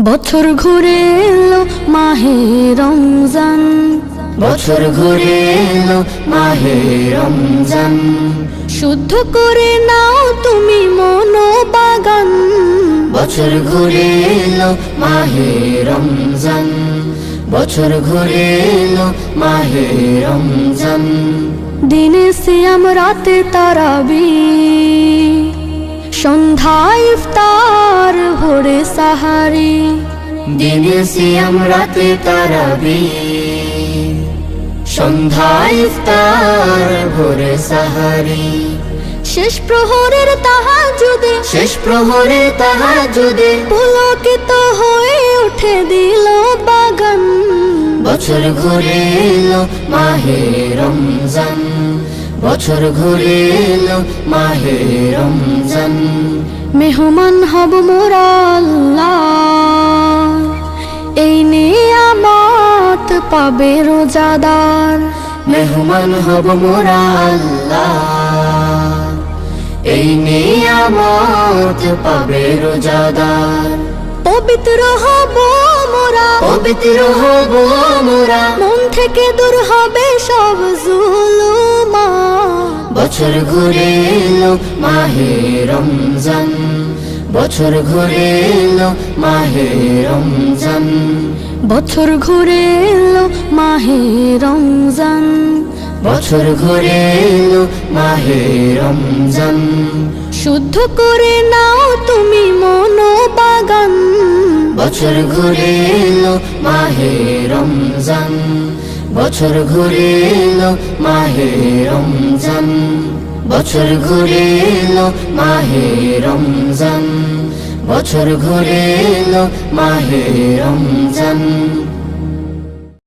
বছর ঘুরে এলো মাহে রমজান, বছর ঘুরে এলো মাহে রমজান। শুদ্ধ করে নাও তুমি মনোবাগান। বছর ঘুরে এলো মাহে রমজান, বছর ঘুরে এলো মাহে রমজান। দিনে সিয়াম রাতে তারাবি, সন্ধ্যায় ইফতার ভোরে সাহারি। দিনে সিয়াম রাতে তারাবি, সন্ধ্যায় ইফতার ভোরে সাহারি। শেষ প্রহরের তাহাজ্জুদে, শেষ প্রহরে তাহাজ্জুদে পুলকিত হয়ে উঠে দিল বাগান। বছর ঘুরে এলো মাহে রমজান, বছর ঘুরে এলো মাহে রমজান। মেহমান হব মোরা আল্লাহ, এই নিয়ামত পাবে রোজাদার। মেহমান হব মোরা আল্লাহ, এই নিয়ামত পাবে রোজাদার। পবিত্র হব মোরা, পবিত্র হব মোরা, মন থেকে দূর হবে সব জুলুমাত। বছর ঘুরে এলো মাহে রমজান, বছর ঘুরে এলো মাহে রমজান। বছর ঘুরে এলো মাহে রমজান, বছর ঘুরে এলো মাহে রমজান। শুদ্ধ করে নাও তুমি মনোবাগান। বছর ঘুরে এলো মাহে রমজান, বছর ঘুরে এলো মাহে রমজান। বছর ঘুরে এলো মাহে রমজান, বছর ঘুরে এলো মাহে রমজান।